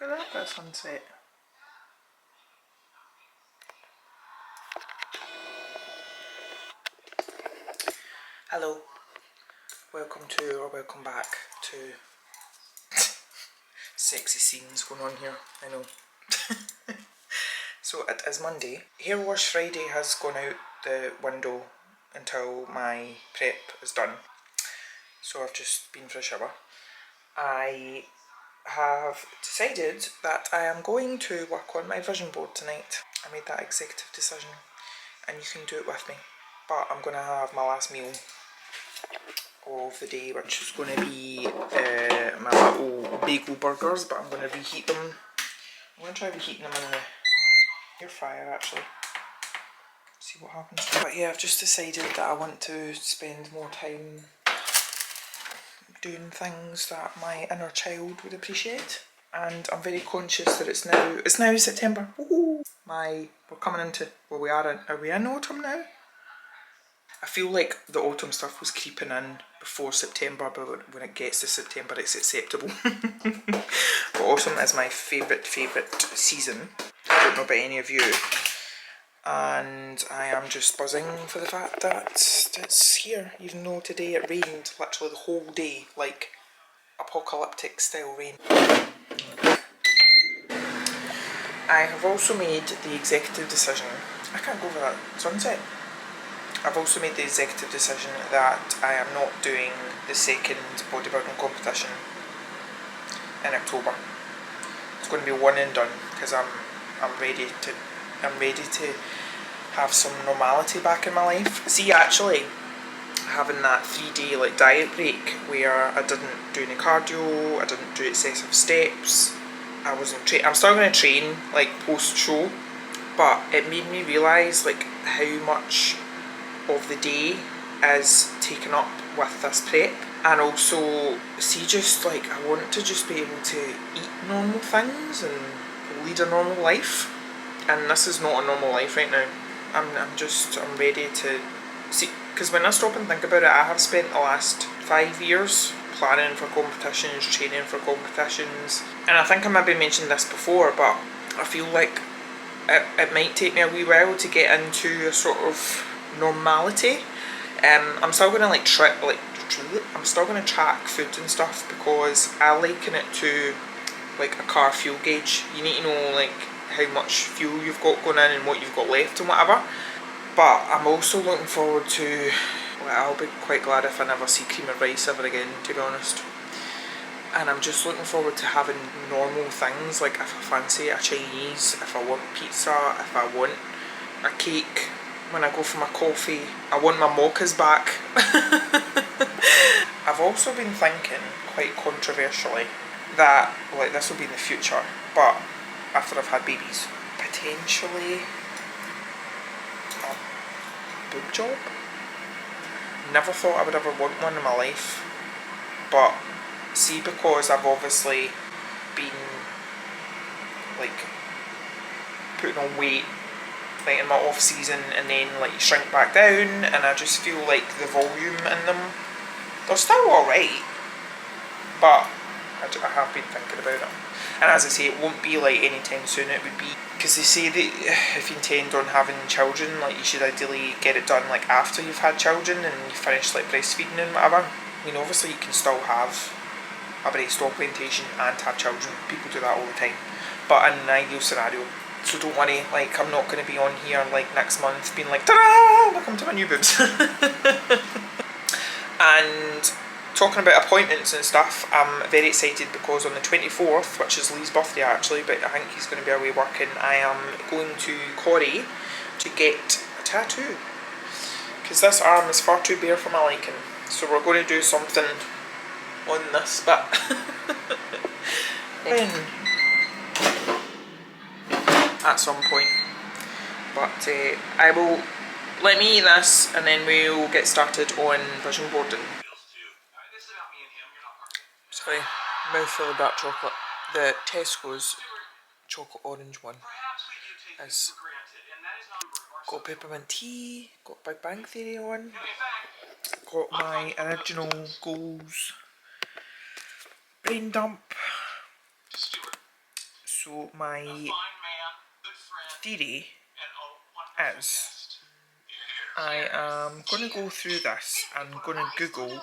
Look at that bit of sunset. Hello. Welcome to, or welcome back to sexy scenes going on here, I know. So it is Monday. Hair wash Friday has gone out the window until my prep is done. So I've just been for a shower. I have decided that I am going to work on my vision board tonight. I made that executive decision and you can do it with me. But I'm going to have my last meal of the day, which is going to be my little bagel burgers, but I'm going to reheat them. I'm going to try reheating them in the air fryer actually. See what happens. But yeah, I've just decided that I want to spend more time doing things that my inner child would appreciate. And I'm very conscious that it's now September. Woohoo! We're coming into, well, are we in autumn now? I feel like the autumn stuff was creeping in before September, but when it gets to September it's acceptable. But autumn is my favourite season. I don't know about any of you. And I am just buzzing for the fact that it's here, even though today it rained literally the whole day, like apocalyptic style rain. I have also made the executive decision, I can't go over that sunset. I've also made the executive decision that I am not doing the second bodybuilding competition in October. It's going to be one and done because I'm ready to have some normality back in my life. See, actually having that 3-day like diet break where I didn't do any cardio, I didn't do excessive steps, I wasn't I'm still going to train like post show, but it made me realise like how much of the day is taken up with this prep. And also, see, just like I want to just be able to eat normal things and lead a normal life, and this is not a normal life right now. I'm ready to see, because when I stop and think about it, I have spent the last 5 years planning for competitions, training for competitions, and I think I maybe mentioned this before, but I feel like it might take me a wee while to get into a sort of normality. I'm still gonna I'm still gonna track food and stuff because I liken it to like a car fuel gauge. You need to know like how much fuel you've got going in and what you've got left and whatever. But I'm also looking forward to, well, I'll be quite glad if I never see cream of rice ever again, to be honest. And I'm just looking forward to having normal things, like if I fancy a Chinese, if I want pizza, if I want a cake. When I go for my coffee, I want my mochas back. I've also been thinking, quite controversially, that like this will be in the future, but after I've had babies, potentially a boob job. Never thought I would ever want one in my life, but see, because I've obviously been like putting on weight like in my off season and then like shrink back down, and I just feel like the volume in them, they're still alright, but I have been thinking about it. And as I say, it won't be like anytime soon. It would be, because they say that if you intend on having children, like you should ideally get it done like after you've had children and you finish like breastfeeding and whatever. I mean, obviously you can still have a breast augmentation and have children. People do that all the time. But in an ideal scenario, so don't worry, like I'm not going to be on here like next month being like, ta-da, welcome to my new boobs. And talking about appointments and stuff, I'm very excited because on the 24th, which is Lee's birthday actually, but I think he's going to be away working, I am going to Corrie to get a tattoo. Because this arm is far too bare for my liking. So we're going to do something on this bit. At some point, but I will let me eat this and then we'll get started on vision boarding. Sorry, mouthful of dark chocolate. The Tesco's chocolate orange one is got peppermint tea, got Big Bang Theory on, got my original goals brain dump, So my theory is I am going to go through this. I'm going to Google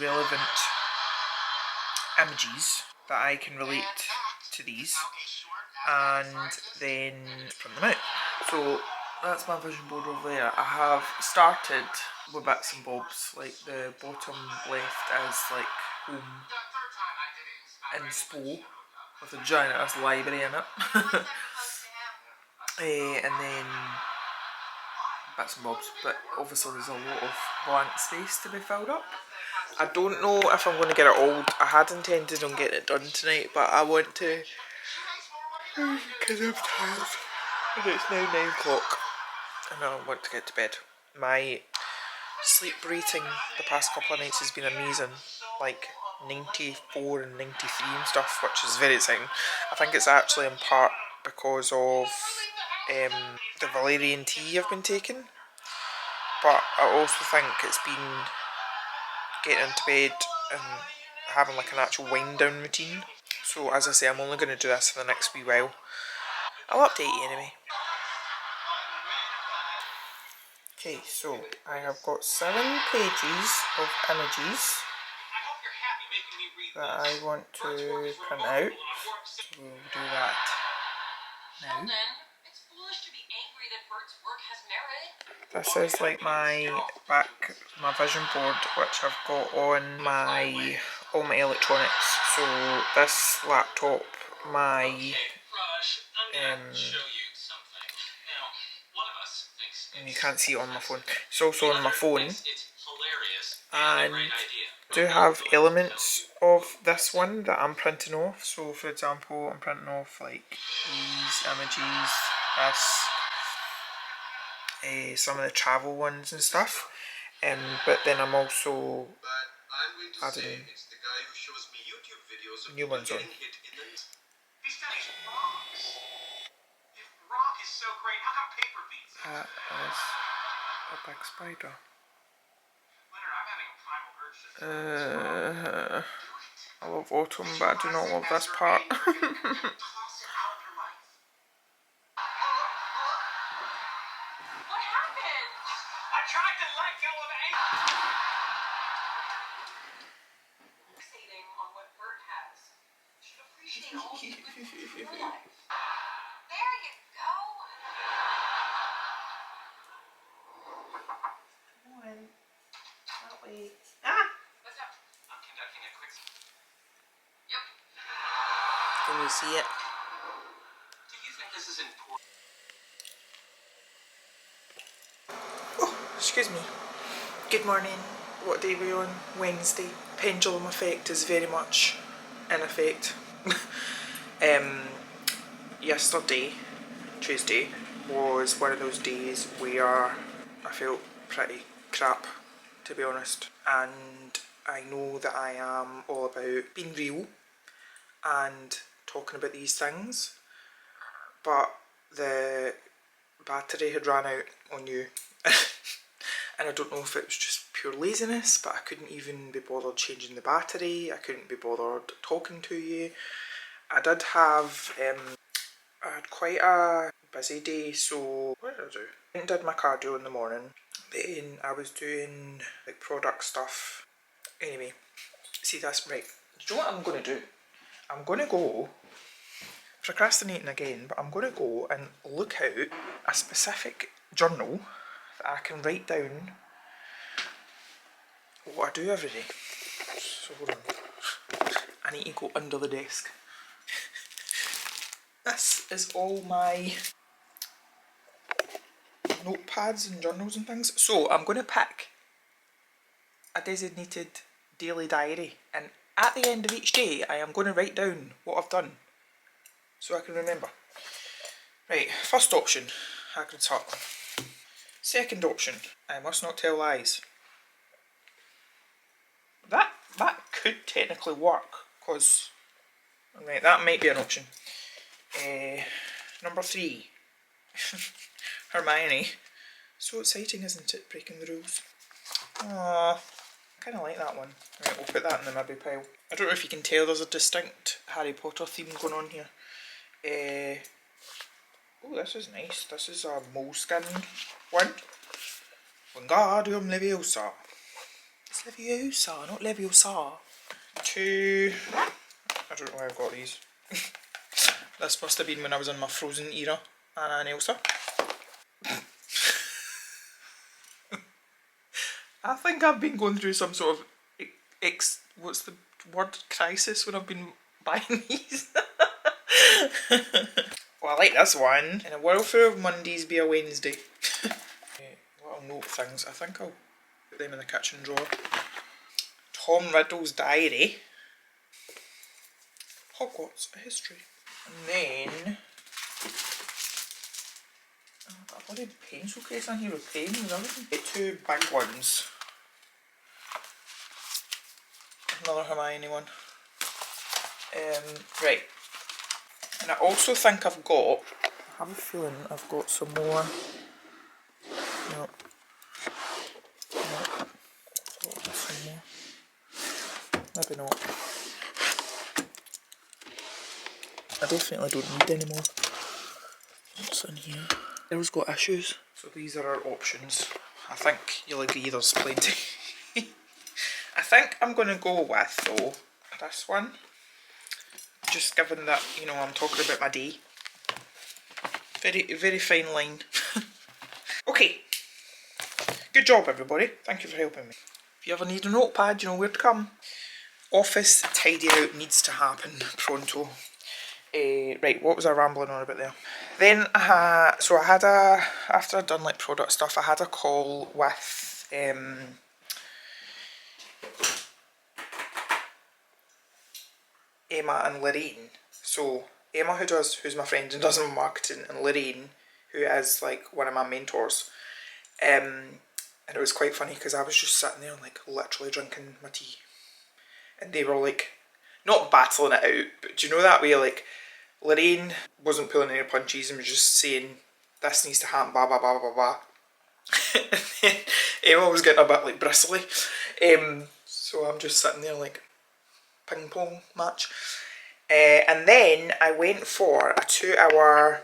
relevant images that I can relate to these and then print them out. So that's my vision board over there. I have started with bits and bobs, like the bottom left is like home inspo with a giant ass library in it. And then bits and bobs, but obviously there's a lot of blank space to be filled up. I don't know if I'm going to get it all. I had intended on getting it done tonight, but I want to, because I'm tired, and it's now 9 o'clock and I want to get to bed. My sleep rating the past couple of nights has been amazing, like 94 and 93 and stuff, which is very exciting. I think it's actually in part because of the valerian tea I've been taking, but I also think it's been getting into bed and having like an actual wind down routine. So as I say, I'm only going to do this for the next wee while. I'll update you anyway. Okay, so I have got 7 pages of images that I want to print out. So we'll do that now. This is like my vision board, which I've got on all my electronics. So this laptop, and you can't see it on my phone. It's also on my phone, and I do have elements of this one that I'm printing off. So for example, I'm printing off like these images, some of the travel ones and stuff, but then I'm also adding new ones on. That is a big spider. I love autumn, but I do not love this part. Can you see it? Oh, excuse me. Good morning. What day are we on? Wednesday. Pendulum effect is very much in effect. Yesterday, Tuesday, was one of those days where I felt pretty crap, to be honest. And I know that I am all about being real and talking about these things, but the battery had ran out on you. And I don't know if it was just pure laziness, but I couldn't even be bothered changing the battery. I couldn't be bothered talking to you. I did have, I had quite a busy day, so what did I do? I did my cardio in the morning, then I was doing like product stuff. Anyway, see that's right. Do you know what I'm going to do? I'm going to go, procrastinating again, but I'm going to go and look out a specific journal that I can write down what I do every day. So hold on, I need to go under the desk. This is all my notepads and journals and things. So I'm going to pick a designated daily diary, and at the end of each day I am going to write down what I've done so I can remember. Right, first option, Hagrid's Hut. Second option, I must not tell lies. That could technically work, because right, that might be an option. Number 3, Hermione. So exciting, isn't it, breaking the rules? Aww, I kind of like that one. Right, we'll put that in the maybe pile. I don't know if you can tell, there's a distinct Harry Potter theme going on here. Oh, this is nice. This is a moleskin one. Wingardium Leviosa. It's Leviosa, not Leviosa. Two. I don't know where I've got these. This must have been when I was in my Frozen era. Anna and Elsa. I think I've been going through some sort of what's the word? Crisis when I've been buying these. Well, I like this one. In a world full of Mondays be a Wednesday. Little note things. I think I'll put them in the kitchen drawer. Tom Riddle's diary. Hogwarts, a history. And then I've got a bloody pencil case in here with pens and everything. Get two big ones. Another Hermione one. Right. And I also think I've got, I have a feeling I've got some more. No. No. Some more. Maybe not. I definitely don't need any more. What's in here? Girls got issues. So these are our options. I think you'll agree there's plenty. I think I'm going to go with, though, this one. Just given that, you know, I'm talking about my day. Very, very fine line. Okay. Good job, everybody. Thank you for helping me. If you ever need a notepad, you know where to come. Office tidy out needs to happen pronto. Right, what was I rambling on about there? Then so I had after I'd done like product stuff, I had a call with Emma and Lorraine. So Emma, who's my friend and does my marketing, and Lorraine, who is like one of my mentors. And it was quite funny because I was just sitting there like literally drinking my tea, and they were like not battling it out, but do you know that way, like Lorraine wasn't pulling any punches and was just saying this needs to happen, blah blah blah blah blah. And then Emma was getting a bit like bristly. So I'm just sitting there like ping pong match. And then I went for a 2-hour,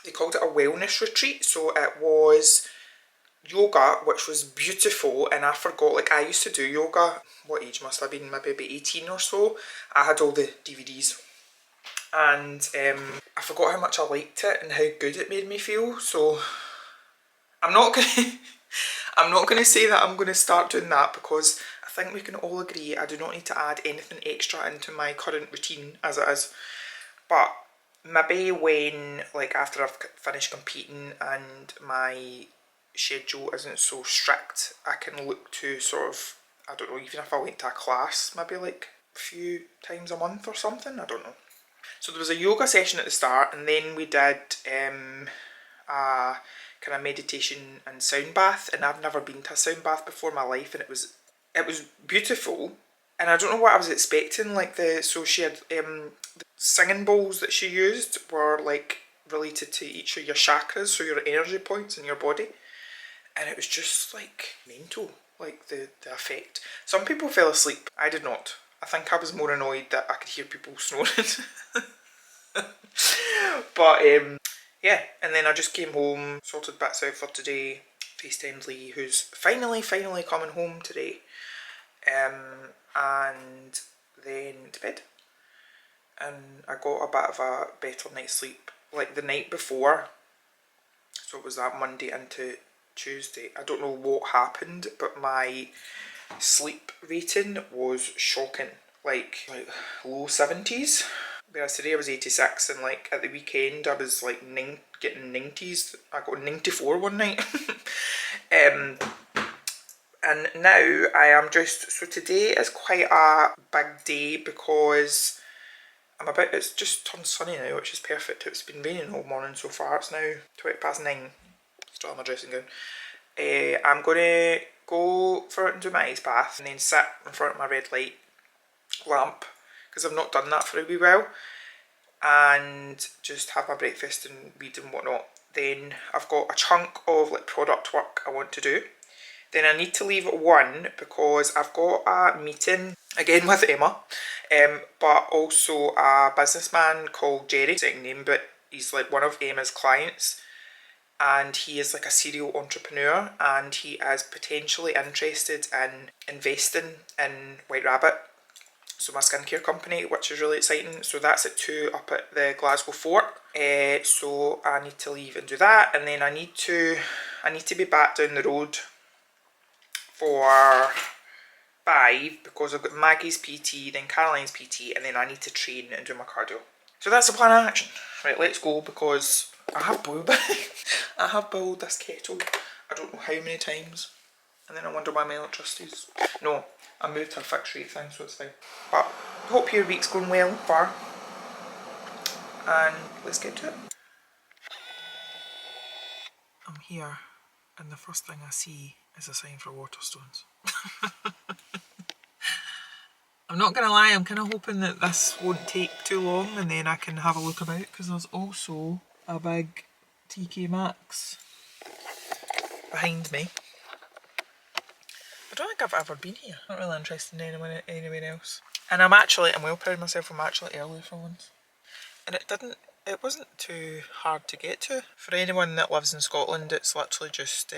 they called it a wellness retreat. So it was yoga, which was beautiful, and I forgot, like I used to do yoga, what age must I have been, maybe about 18 or so. I had all the DVDs, and I forgot how much I liked it and how good it made me feel. So I'm not gonna say that I'm gonna start doing that, because I think we can all agree I do not need to add anything extra into my current routine as it is. But maybe when, like after I've finished competing and my schedule isn't so strict, I can look to sort of, I don't know, even if I went to a class maybe like a few times a month or something, I don't know. So there was a yoga session at the start, and then we did a kind of meditation and sound bath, and I've never been to a sound bath before in my life, and it was beautiful. And I don't know what I was expecting, like so she had the singing bowls that she used were like related to each of your chakras, so your energy points in your body. And it was just like mental, like the effect. Some people fell asleep, I did not. I think I was more annoyed that I could hear people snoring. But yeah, and then I just came home, sorted bits out for today, FaceTimed Lee, who's finally coming home today, and then to bed. And I got a bit of a better night's sleep, like the night before, so it was that Monday into Tuesday. I don't know what happened, but my sleep rating was shocking, like low 70s. Whereas today I was 86, and like at the weekend I was like getting 90s. I got 94 one night. And now I am so today is quite a big day because it's just turned sunny now, which is perfect. It's been raining all morning so far. It's now 9:20. Still in my dressing gown. I'm going to go for it and do my ice bath, and then sit in front of my red light lamp, because I've not done that for a wee while, and just have my breakfast and read and whatnot. Then I've got a chunk of like product work I want to do. Then I need to leave at 1 because I've got a meeting again with Emma but also a businessman called Jerry, second name, but he's like one of Emma's clients, and he is like a serial entrepreneur, and he is potentially interested in investing in White Rabbit, so my skincare company, which is really exciting. So that's at 2 up at the Glasgow Fort. So I need to leave and do that, and then I need to be back down the road for 5 because I've got Maggie's PT, then Caroline's PT, and then I need to train and do my cardio. So that's the plan of action. Right, let's go, because I have boob. I have boiled this kettle I don't know how many times, and then I wonder why my electricity's... No, I moved to a fixed rate thing, so it's fine. But hope your week's going well far, and let's get to it. I'm here, and the first thing I see is a sign for Waterstones. I'm not going to lie, I'm kind of hoping that this won't take too long and then I can have a look about, because there's also a big TK Maxx behind me. I don't think I've ever been here. I'm not really interested in anywhere else. And I'm well proud of myself, I'm actually early for once. And it wasn't too hard to get to. For anyone that lives in Scotland, it's literally just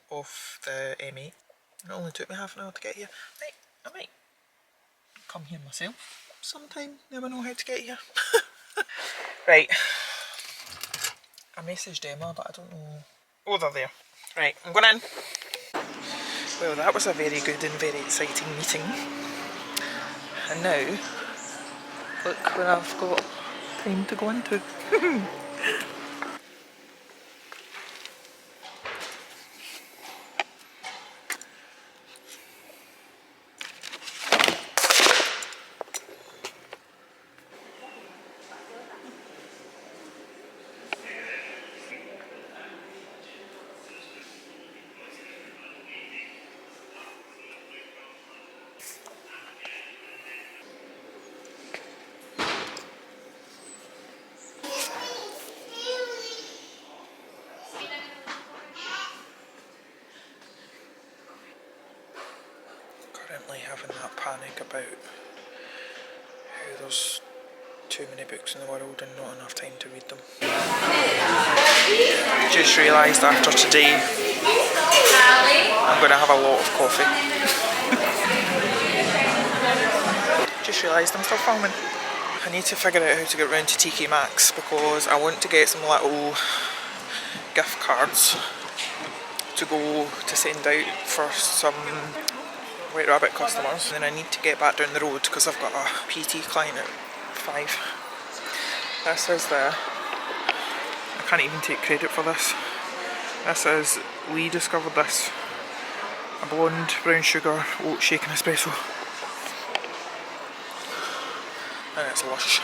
off the M8. It only took me half an hour to get here. I might come here myself sometime, never know how to get here. Right, I messaged Emma, but I don't know... Oh, they're there. Right, I'm going in. Well, that was a very good and very exciting meeting. And now, look where I've got time to go into. Currently having that panic about how there's too many books in the world and not enough time to read them. Just realised after today I'm going to have a lot of coffee. Just realised I'm still filming. I need to figure out how to get round to TK Maxx because I want to get some little gift cards to go to send out for some White Rabbit customers, and then I need to get back down the road because I've got a PT client at 5. This is I can't even take credit for this. This is, Lee discovered this, a blonde brown sugar oat shaken espresso, and it's lush.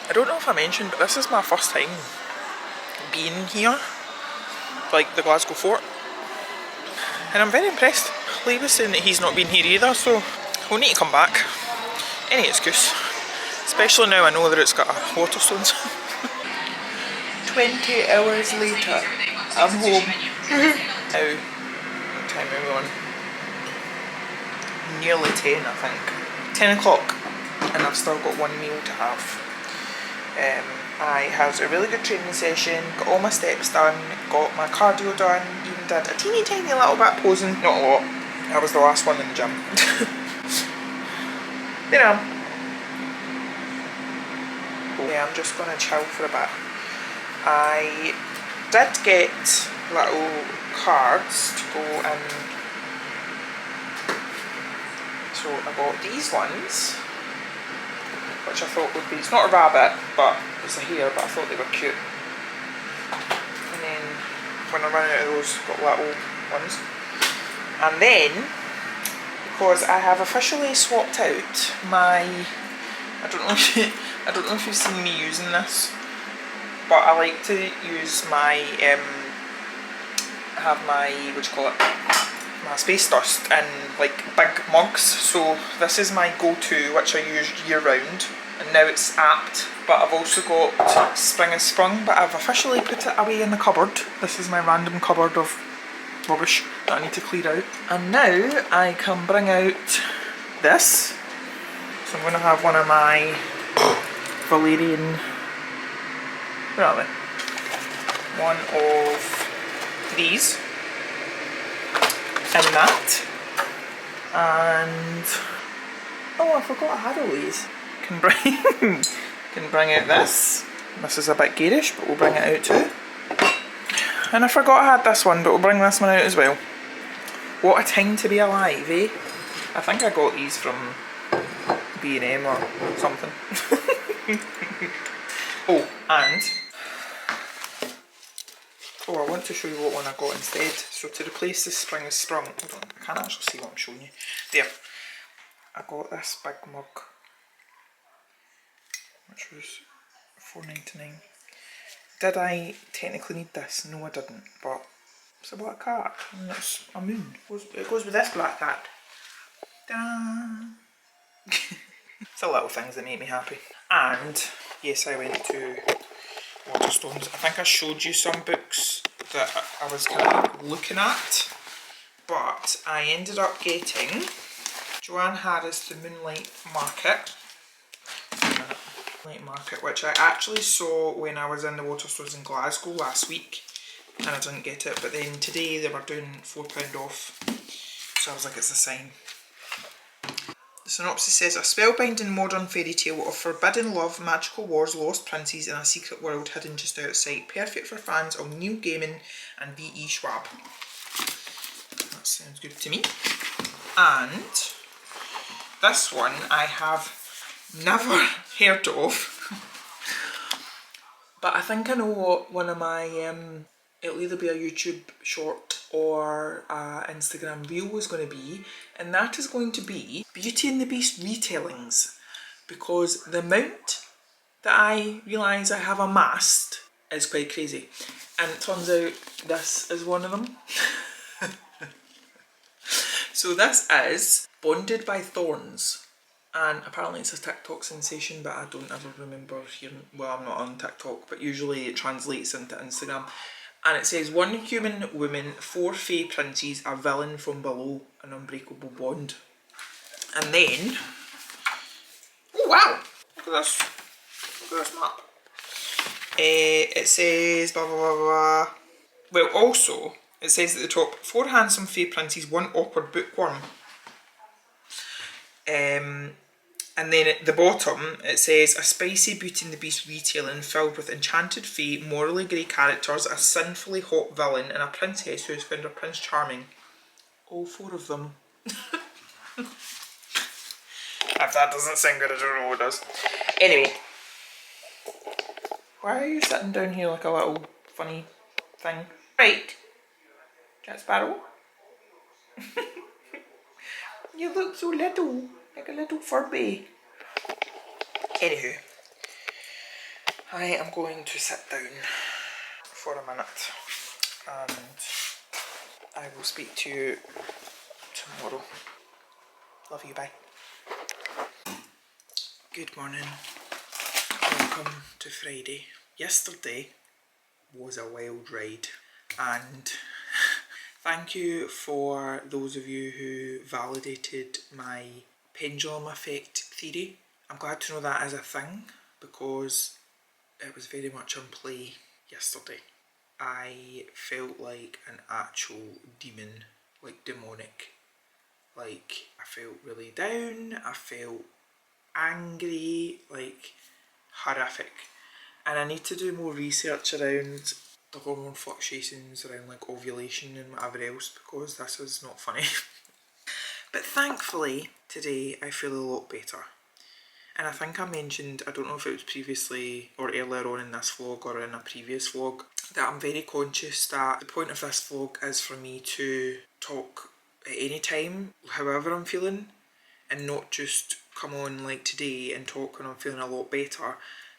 I don't know if I mentioned, but this is my first time being here, like the Glasgow Fort, and I'm very impressed. Lee was saying that he's not been here either, so we'll need to come back. Any excuse. Especially now I know that it's got Waterstones. 20 hours later, I'm home. Now, what time are we on? Nearly 10, I think. 10 o'clock, and I've still got one meal to have. I had a really good training session, got all my steps done, got my cardio done, even did a teeny tiny little bit of posing, not a lot. I was the last one in the gym. There I am. Yeah, I'm just going to chill for a bit. I did get little cards to go in. So I got these ones, which I thought would be, it's not a rabbit, but it's a hare, but I thought they were cute. And then when I ran out of those, got little ones. And then, because I have officially swapped out my, I don't know if you've seen me using this, but I like to use my, have my, what do you call it, my Space Dust in like big mugs. So this is my go-to, which I use year round, and now it's apt. But I've also got Spring is Sprung, but I've officially put it away in the cupboard. This is my random cupboard of rubbish that I need to clear out. And now I can bring out this. So So I'm going to have one of my Valerian, where are they? One of these in that. And oh, I forgot I had all these. Can bring out this. This is a bit garish, but we'll bring it out too. And I forgot I had this one, but we'll bring this one out as well. What a time to be alive, eh? I think I got these from B&M or something. Oh, and I want to show you what one I got instead. So to replace the Spring is Sprung, hold on, I can't actually see what I'm showing you. There, I got this big mug, which was £4.99. Did I technically need this? No, I didn't, but it's a black cat, and it's a moon. It goes with this black cat. Ta-da! It's the little things that make me happy. And yes, I went to Waterstones. I think I showed you some books that I was kind of looking at, but I ended up getting Joanne Harris' The Moonlight Market. Which I actually saw when I was in the Waterstones in Glasgow last week, and I didn't get it, but then today they were doing £4 off, so I was like, it's a sign. The synopsis says, a spellbinding modern fairy tale of forbidden love, magical wars, lost princes and a secret world hidden just out of sight. Perfect for fans of Neil Gaiman and B.E. Schwab. That sounds good to me. And this one I have never heard of. But I think I know what one of my, it'll either be a YouTube short or Instagram reel was going to be, and that is going to be Beauty and the Beast retellings, because the amount that I realise I have amassed is quite crazy, and it turns out this is one of them. So this is Bonded by Thorns, and apparently it's a TikTok sensation, but I don't ever remember hearing, well, I'm not on TikTok, but usually it translates into Instagram. And it says, one human woman, 4 fae princes, a villain from below, an unbreakable bond. And then, oh wow, look at this map. It says, blah, blah, blah, blah. Well, also, it says at the top, 4 handsome fae princes, 1 awkward bookworm. And then at the bottom, it says, a spicy Beauty and the Beast retelling filled with enchanted fae, morally grey characters, a sinfully hot villain, and a princess who has found her Prince Charming. All 4 of them. If that doesn't sound good, I don't know what does. Anyway. Why are you sitting down here like a little funny thing? Right. Jack Sparrow. You look so little. Like a little Furby. Anywho, I am going to sit down for a minute and I will speak to you tomorrow. Love you, bye. Good morning. Welcome to Friday. Yesterday was a wild ride, and thank you for those of you who validated my pendulum effect theory. I'm glad to know that is a thing, because it was very much on play yesterday. I felt like an actual demon, like demonic. Like, I felt really down, I felt angry, like horrific. And I need to do more research around the hormone fluctuations around like ovulation and whatever else, because this is not funny. But thankfully, today I feel a lot better. And I think I mentioned, I don't know if it was previously or earlier on in this vlog or in a previous vlog, that I'm very conscious that the point of this vlog is for me to talk at any time, however I'm feeling, and not just come on like today and talk when I'm feeling a lot better.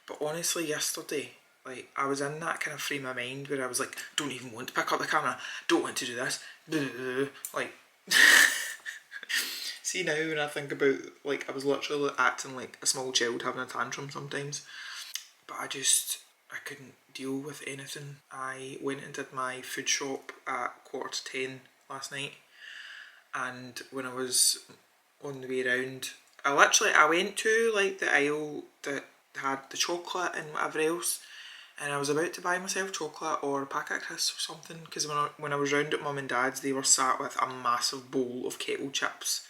But honestly, yesterday, like, I was in that kind of frame of mind where I was like, don't even want to pick up the camera, don't want to do this, like... See now when I think about, like, I was literally acting like a small child having a tantrum sometimes, but I couldn't deal with anything. I went and did my food shop at 10:15 last night, and when I was on the way around, I went to like the aisle that had the chocolate and whatever else, and I was about to buy myself chocolate or a packet of crisps or something, because when I was round at mum and dad's, they were sat with a massive bowl of kettle chips,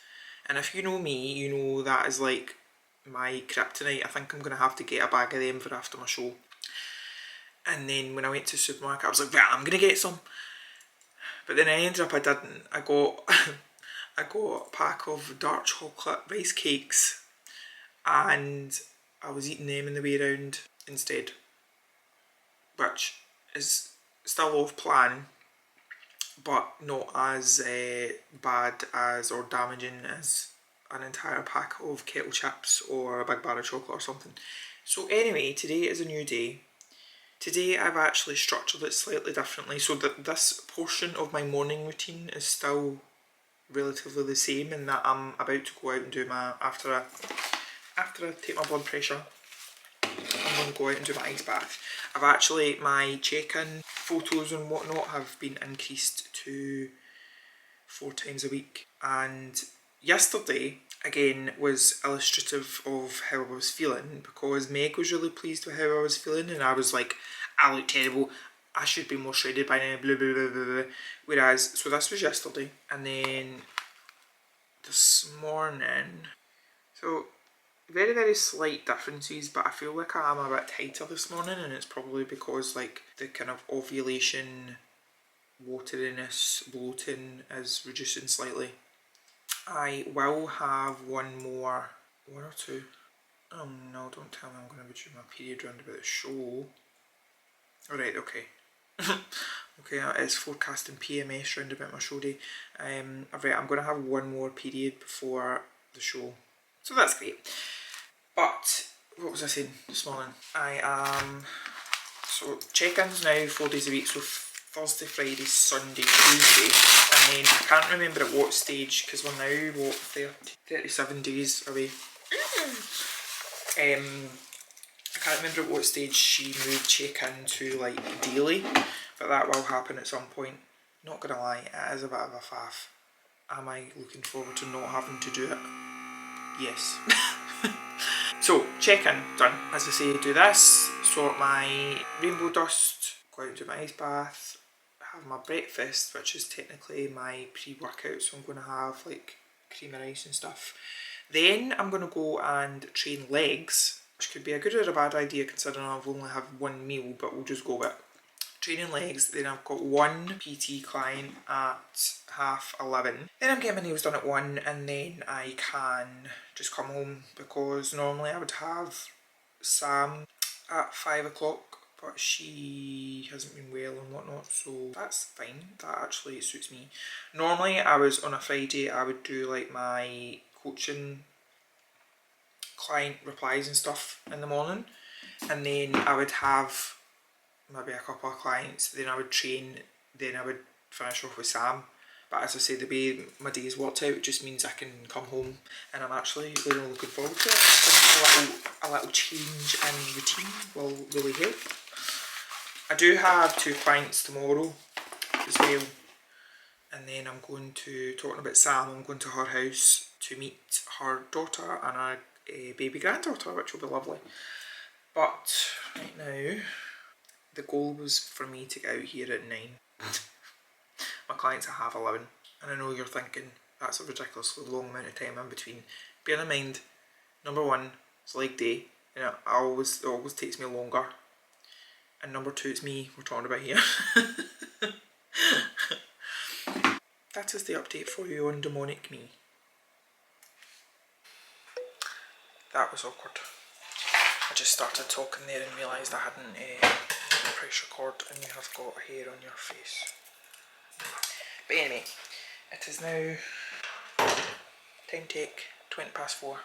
and if you know me, you know that is like my kryptonite. I think I'm going to have to get a bag of them for after my show. And then when I went to the supermarket, I was like, right, I'm going to get some. But then I ended up, I didn't. I got I got a pack of dark chocolate rice cakes, and I was eating them in the way round instead, which is still off plan, but not as bad as or damaging as an entire pack of kettle chips or a big bar of chocolate or something. So anyway, today is a new day. Today I've actually structured it slightly differently, so that this portion of my morning routine is still relatively the same, in that I'm about to go out and do my, after I take my blood pressure, I'm going to go out and do my ice bath. I've actually, my check-in photos and whatnot have been increased to 4 times a week, and yesterday again was illustrative of how I was feeling, because Meg was really pleased with how I was feeling, and I was like, I look terrible, I should be more shredded by now, blah blah blah blah blah. Whereas, so this was yesterday, and then this morning, so very, very slight differences, but I feel like I am a bit tighter this morning, and it's probably because like the kind of ovulation wateriness, bloating is reducing slightly. I will have one or two. Oh no, don't tell me I'm going to be doing my period round about the show. Alright, okay. Okay, it's forecasting PMS round about my show day. Right, I'm going to have one more period before the show, so that's great. But what was I saying this morning? I am, so check-ins now 4 days a week, so Thursday, Friday, Sunday, Tuesday, and then I can't remember at what stage, because we're now, what, 37 days away. I can't remember at what stage she moved check-in to like daily, but that will happen at some point. Not gonna lie, it is a bit of a faff. Am I looking forward to not having to do it? Yes. So, check-in done. As I say, do this, sort my rainbow dust, go out and do my ice bath, have my breakfast, which is technically my pre-workout, so I'm going to have like cream and ice and stuff. Then I'm going to go and train legs, which could be a good or a bad idea considering I've only had one meal, but we'll just go with it. Training legs, then I've got one PT client at 11:30. Then I'm getting my nails done at 1, and then I can just come home, because normally I would have Sam at 5 o'clock, but she hasn't been well and whatnot, so that's fine. That actually suits me. Normally on a Friday I would do like my coaching client replies and stuff in the morning, and then I would have maybe a couple of clients, then I would train, then I would finish off with Sam. But as I say, the way my days worked out just means I can come home, and I'm actually really looking forward to it. I think a little change in routine will really help. I do have 2 clients tomorrow as well, and then I'm going to, talking about Sam, I'm going to her house to meet her daughter and her baby granddaughter, which will be lovely. But right now, the goal was for me to get out here at 9. My client's at 11:30, and I know you're thinking that's a ridiculously long amount of time in between. Bear in mind, number 1, it's leg day, and it always takes me longer. And number 2, it's me we're talking about here. That is the update for you on demonic me. That was awkward. I just started talking there and realised I hadn't press record, and you have got a hair on your face. But anyway, it is now time take 4:20.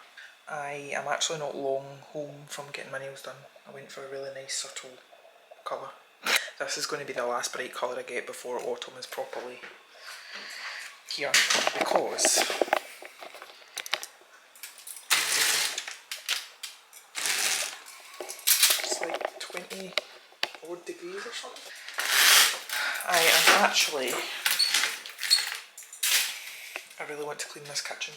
I am actually not long home from getting my nails done. I went for a really nice subtle colour. This is going to be the last bright colour I get before autumn is properly here, because it's like 20 odd degrees or something. I am actually, I really want to clean this kitchen,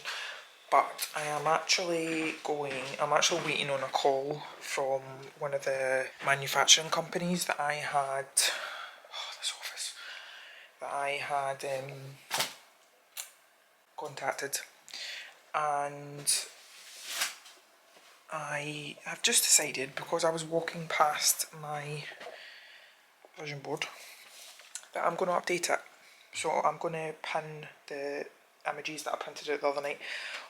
but I'm actually waiting on a call from one of the manufacturing companies that I had, this office, that I had contacted, and I have just decided, because I was walking past my vision board, that I'm going to update it. So I'm going to pin the images that I printed out the other night.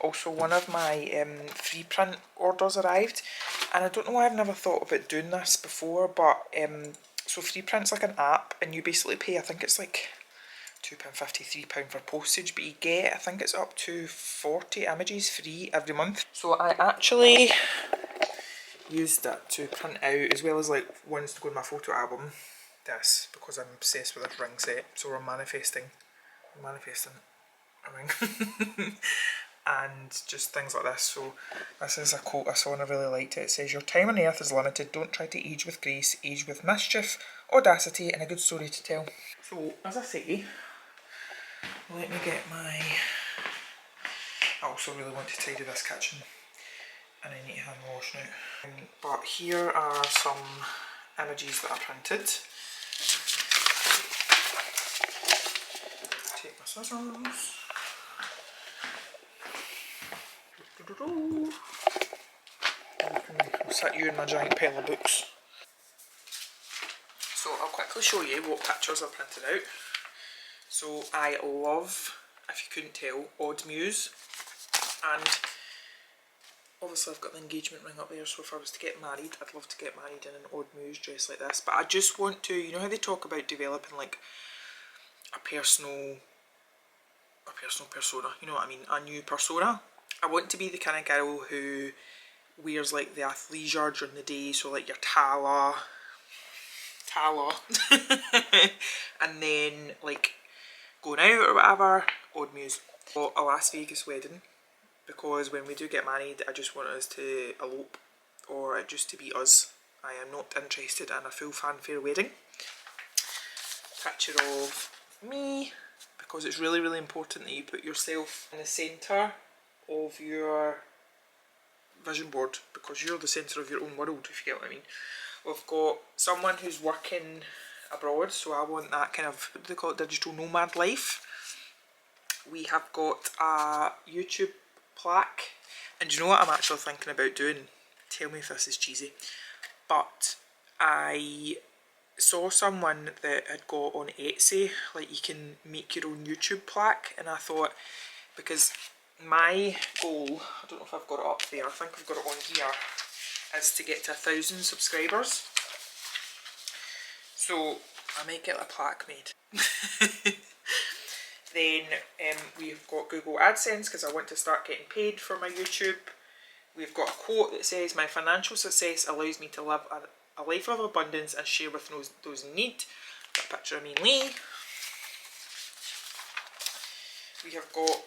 Also, one of my free print orders arrived, and I don't know why I've never thought about doing this before, but so free print's like an app, and you basically pay, I think it's like £2.50, £3 for postage, but you get, I think it's up to 40 images free every month. So I actually used that to print out, as well as like ones to go in my photo album, this, because I'm obsessed with this ring set. So we're manifesting a ring. And just things like this. So this is a quote I saw and I really liked it. It says, "Your time on earth is limited. Don't try to age with grace. Age with mischief, audacity, and a good story to tell." So as I say, let me get my... I also really want to tidy this kitchen, and I need to hand wash now. But here are some images that I printed. Take my scissors. I'll sit you in my giant pile of books. So I'll quickly show you what pictures I printed out. So I love, if you couldn't tell, odd muse, and obviously I've got the engagement ring up there, so if I was to get married, I'd love to get married in an odd muse dress like this. But I just want to, you know how they talk about developing like a personal persona, you know what I mean, a new persona? I want to be the kind of girl who wears like the athleisure during the day, so like your Tala, and then like going out or whatever, odd muse. Or a Las Vegas wedding, because when we do get married, I just want us to elope, or just to be us. I am not interested in a full fanfare wedding. Picture of me, because it's really, really important that you put yourself in the centre of your vision board, because you're the centre of your own world, if you get what I mean. We've got someone who's working abroad, so I want that kind of, what do they call it, digital nomad life. We have got a YouTube plaque, and do you know what I'm actually thinking about doing? Tell me if this is cheesy, but I saw someone that had got on Etsy, like you can make your own YouTube plaque, and I thought, because my goal, I don't know if I've got it up there, I think I've got it on here, is to get to 1,000 subscribers. So I might get a plaque made. Then we've got Google AdSense, because I want to start getting paid for my YouTube. We've got a quote that says, "My financial success allows me to live a life of abundance and share with those in need." Got a picture of me and Lee. We have got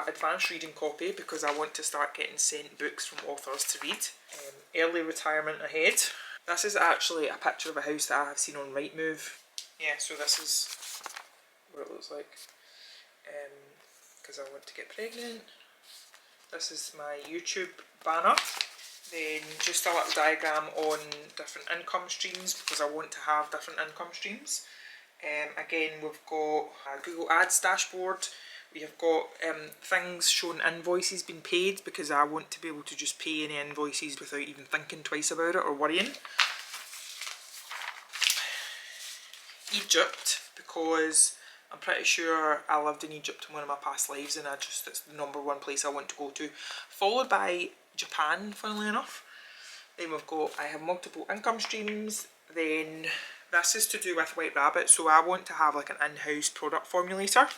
advanced reading copy, because I want to start getting sent books from authors to read. Early retirement ahead. This is actually a picture of a house that I have seen on Rightmove. Yeah, so this is what it looks like. Because I want to get pregnant. This is my YouTube banner. Then just a little diagram on different income streams, because I want to have different income streams. Again, we've got a Google Ads dashboard. We have got things showing invoices being paid, because I want to be able to just pay any invoices without even thinking twice about it or worrying. Egypt, because I'm pretty sure I lived in Egypt in one of my past lives, and it's the #1 place I want to go to. Followed by Japan, funnily enough. Then we've got, I have multiple income streams. Then this is to do with White Rabbit, so I want to have like an in-house product formulator.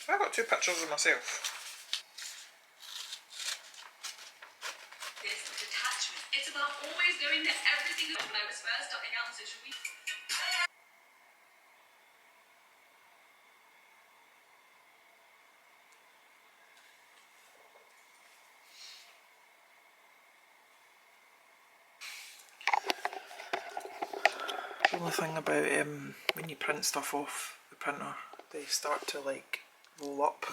So I got 2 pictures of myself. This detachment, it's about always knowing that everything when I was first starting out on social media. The only thing about when you print stuff off the printer, they start to like roll up.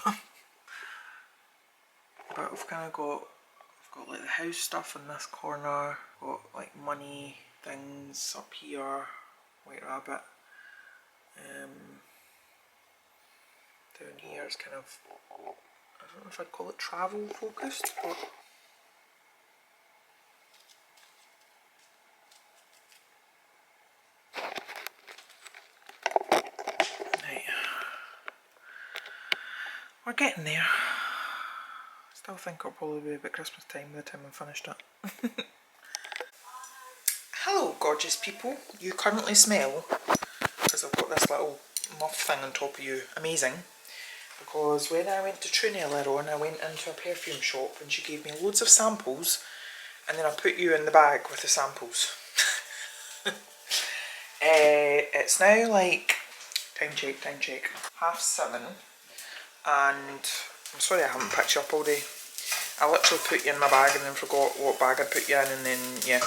But we've kind of got, I've got like the house stuff in this corner, got like money things up here, White Rabbit. Down here is kind of, I don't know if I'd call it travel focused, but right. We're getting there. Still think it'll probably be about Christmas time by the time I've finished it. Hello gorgeous people, you currently smell, because I've got this little muff thing on top of you, amazing, because when I went to Trini earlier on, I went into a perfume shop and she gave me loads of samples and then I put you in the bag with the samples. It's now like, time check, 7:30, and I'm sorry I haven't picked you up all day. I literally put you in my bag and then forgot what bag I'd put you in, and then yeah.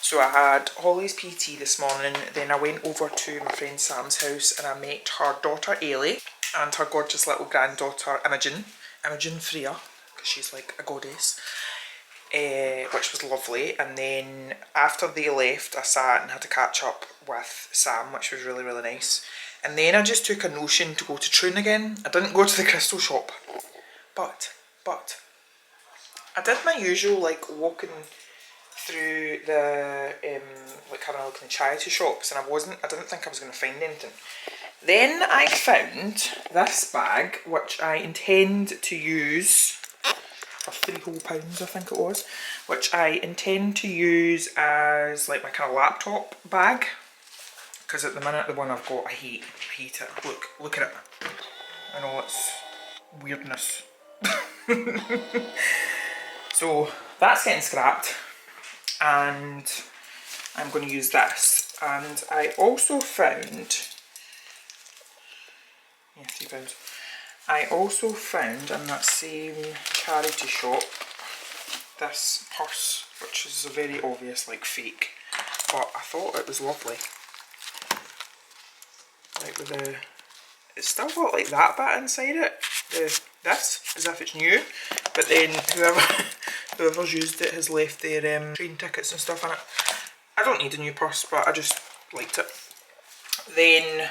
So I had Holly's PT this morning, then I went over to my friend Sam's house and I met her daughter Ailey and her gorgeous little granddaughter Imogen Freya, because she's like a goddess, which was lovely. And then after they left, I sat and had to catch up with Sam, which was really, really nice. And then I just took a notion to go to Troon again. I didn't go to the crystal shop, but I did my usual like walking through the like having a look in the charity shops, and I didn't think I was going to find anything. Then I found this bag, which I intend to use for £3 whole, I think it was, which I intend to use as like my kind of laptop bag, because at the minute the one I've got I hate it. Look at it. I know it's weirdness. So that's getting scrapped, and I'm going to use this. And I also found, yeah, £3. I also found in that same charity shop this purse, which is a very obvious like fake, but I thought it was lovely. Like with the, it's still got like that bit inside it. This, as if it's new, but then whoever's used it has left their train tickets and stuff in it. I don't need a new purse, but I just liked it. Then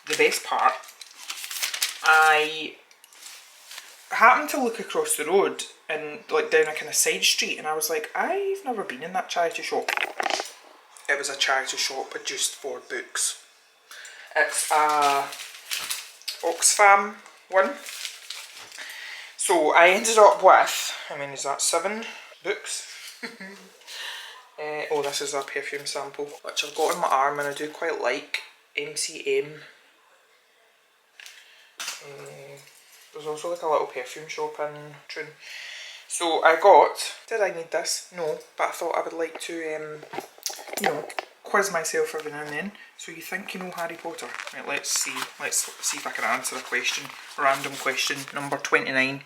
the best part, I happened to look across the road and like down a kind of side street, and I was like, I've never been in that charity shop. It was a charity shop just for books. It's a Oxfam one. So I ended up with, I mean, is that 7 books? Oh, this is a perfume sample, which I've got on my arm and I do quite like. MCM. There's also like a little perfume shop in Troon. So I got, did I need this? No, but I thought I would like to, you know, quiz myself every now and then. So you think you know Harry Potter? Right, let's see if I can answer a question, a random question, number 29.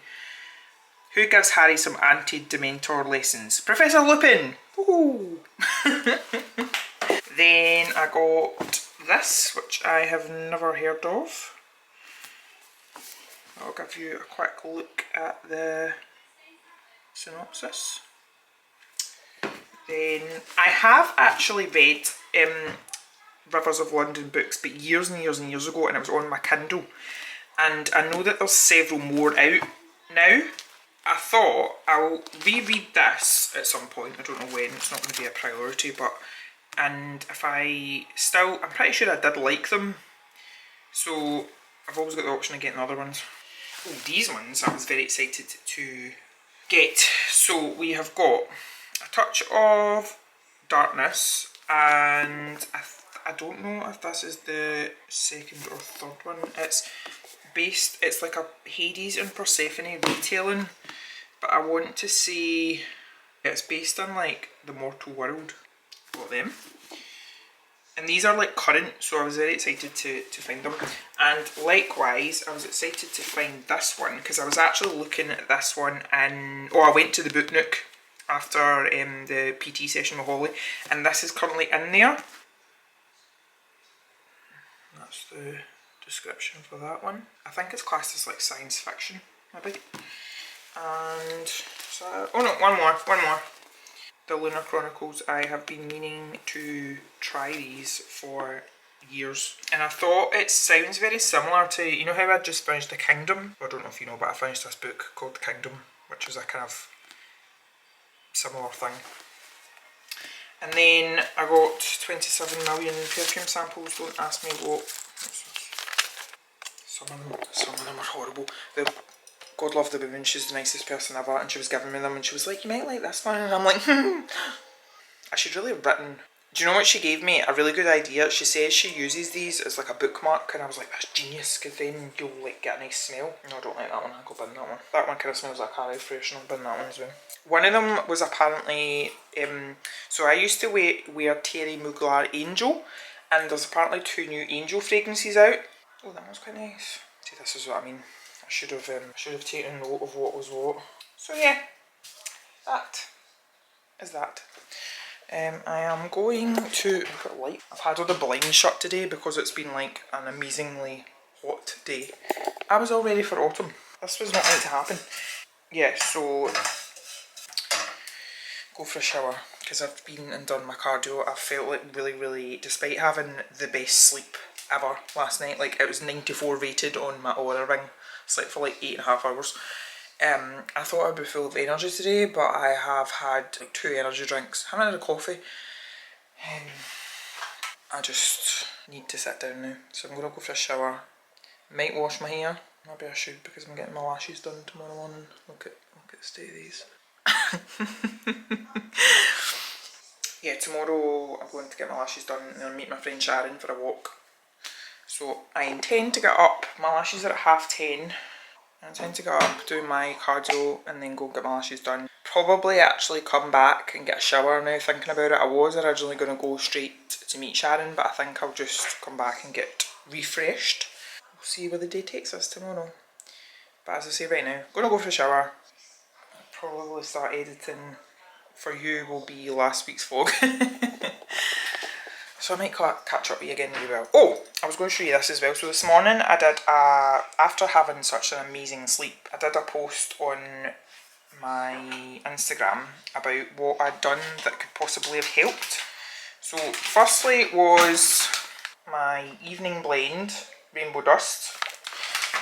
Who gives Harry some anti-dementor lessons? Professor Lupin! Ooh. Then I got this, which I have never heard of. I'll give you a quick look at the synopsis. Then I have actually read Rivers of London books, but years and years and years ago, and it was on my Kindle. And I know that there's several more out now. I thought I'll reread this at some point. I don't know when, it's not going to be a priority, but, and if I'm pretty sure I did like them. So I've always got the option of getting other ones. Oh, these ones I was very excited to get. So we have got A Touch of Darkness, and I don't know if this is the second or third one. It's like a Hades and Persephone retelling, but I want to say it's based on like the mortal world. Got them. And these are like current, so I was very excited to find them. And likewise, I was excited to find this one, because I was actually looking at this one and, I went to the Book Nook after the PT session with Holly, and this is currently in there. That's the description for that one. I think it's classed as like science fiction, maybe. And so, oh no, one more. The Lunar Chronicles. I have been meaning to try these for years, and I thought it sounds very similar to, you know how I just finished The Kingdom? I don't know if you know, but I finished this book called The Kingdom, which is a kind of similar thing. And then I got 27 million perfume samples. Don't ask me what. Some of them are horrible. God love the woman, she's the nicest person ever, and she was giving me them and she was like, you might like this one, and I'm like, I should really have written. Do you know what she gave me? A really good idea. She says she uses these as like a bookmark, and I was like, that's genius, because then you'll like get a nice smell. No, I don't like that one, I'll go bin that one. That one kind of smells like a car freshener, I'll bin that one as well. One of them was apparently, so I used to wear Terry Mugler Angel, and there's apparently 2 new Angel fragrances out. Oh, that one's quite nice. See, this is what I mean. I should have taken note of what was what. So yeah, that is that. I am going to, I've got light. I've had all the blinds shut today because it's been like an amazingly hot day. I was all ready for autumn. This was not meant to happen. Yeah, so go for a shower because I've been and done my cardio. I felt like really, despite having the best sleep ever last night, like it was 94 rated on my Oura ring. Slept for like 8.5 hours. I thought I'd be full of energy today, but I have had like 2 energy drinks. I haven't had a coffee. I just need to sit down now. So I'm going to go for a shower. Might wash my hair. Maybe I should because I'm getting my lashes done tomorrow morning. Look at the state of these. Yeah, tomorrow I'm going to get my lashes done and then meet my friend Sharon for a walk. So I intend to get up. My lashes are at 10:30. I intend to get up, do my cardio, and then go get my lashes done. Probably actually come back and get a shower now, thinking about it. I was originally going to go straight to meet Sharon, but I think I'll just come back and get refreshed. We'll see where the day takes us tomorrow. But as I say right now, I'm going to go for a shower. I'll probably start editing. For you will be last week's vlog. So I might catch up with you again really well. Oh, I was going to show you this as well. So this morning I did, after having such an amazing sleep, I did a post on my Instagram about what I'd done that could possibly have helped. So firstly was my evening blend, Rainbow Dust.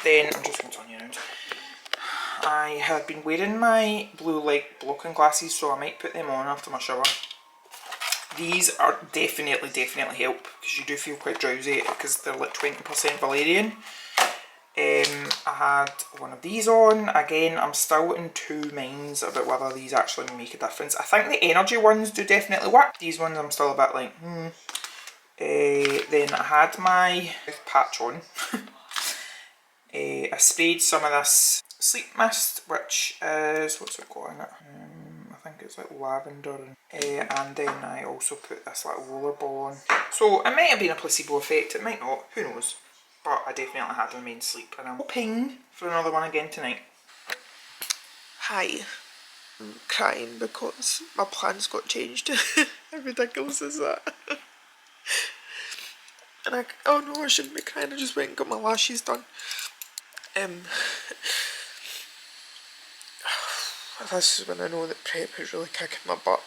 Then, I'm just going to turn you around. I had been wearing my blue light blocking glasses, so I might put them on after my shower. These are definitely help because you do feel quite drowsy because they're like 20% valerian. I had one of these on. Again, I'm still in 2 minds about whether these actually make a difference. I think the energy ones do definitely work. These ones I'm still a bit like, Then I had my patch on. I sprayed some of this sleep mist, which is, what's it got in it? I think it's like lavender. And then I also put this little roller ball on. So it might have been a placebo effect, it might not, who knows. But I definitely had my main sleep, and I'm hoping for another one again tonight. Hi. I'm crying because my plans got changed. How ridiculous is that? And oh no, I shouldn't be crying, I just went and got my lashes done. This is when I know that prep is really kicking my butt.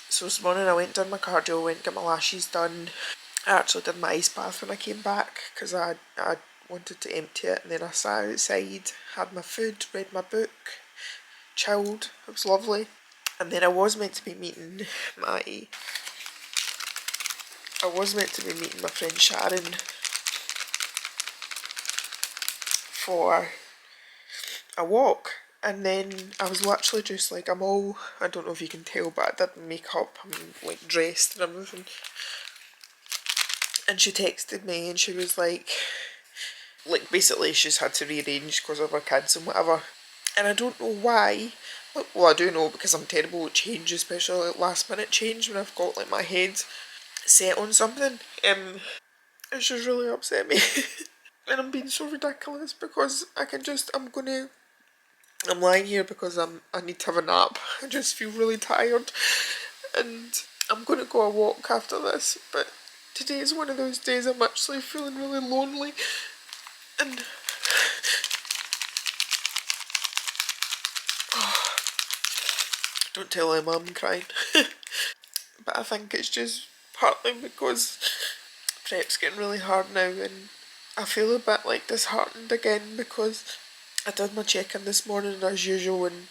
So this morning I went and done my cardio, went and got my lashes done. I actually did my ice bath when I came back because I wanted to empty it, and then I sat outside, had my food, read my book, chilled. It was lovely. And then I was meant to be meeting my friend Sharon for a walk. And then I was literally just like, I don't know if you can tell, but I did my makeup, I'm like dressed and everything. And she texted me and she was like basically she's had to rearrange because of her kids and whatever. And I don't know why. Well, I do know because I'm terrible at change, especially like last minute change when I've got like my head set on something. And she's really upset me. And I'm being so ridiculous because I'm lying here because I need to have a nap. I just feel really tired and I'm going to go a walk after this, but today is one of those days I'm actually feeling really lonely And don't tell Emma I'm crying. But I think it's just partly because prep's getting really hard now, and I feel a bit like disheartened again because I did my check-in this morning as usual, and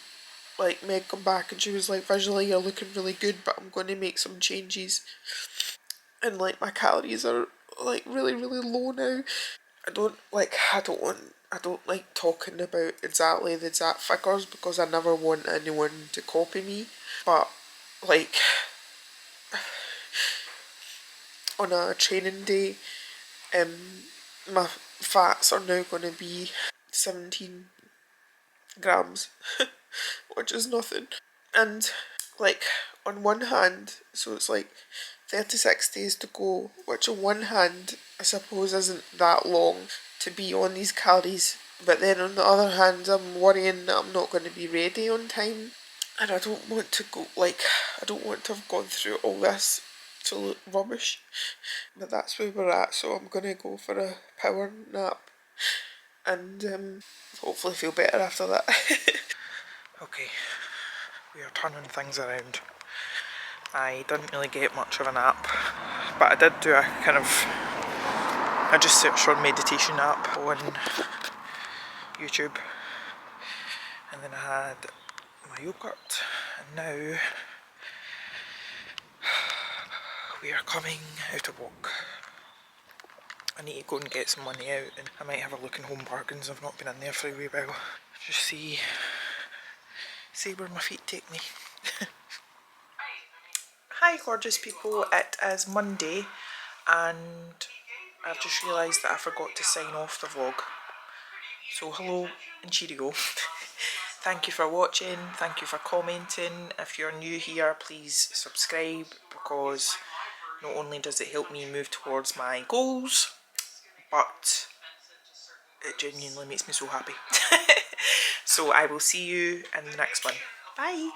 like Meg come back and she was like, visually you're looking really good, but I'm going to make some changes, and like my calories are like really low now. I don't like talking about exactly the exact figures because I never want anyone to copy me, but like on a training day, my fats are now going to be 17 grams, which is nothing. And like on one hand, so it's like 36 days to go, which on one hand I suppose isn't that long to be on these calories, but then on the other hand I'm worrying that I'm not going to be ready on time, and I don't want to go, like, I don't want to have gone through all this to look rubbish, but that's where we're at. So I'm going to go for a power nap and hopefully feel better after that. Okay, we are turning things around. I didn't really get much of a nap, but I did do a kind of, I just searched for meditation app on YouTube, and then I had my yogurt, and now we are coming out of walk. I need to go and get some money out, and I might have a look in Home Bargains. I've not been in there for a wee while. Just see where my feet take me. Hi gorgeous people, it is Monday and I've just realised that I forgot to sign off the vlog. So hello and cheerio. Thank you for watching, thank you for commenting. If you're new here, please subscribe, because not only does it help me move towards my goals, but it genuinely makes me so happy. So I will see you in the next one. Bye!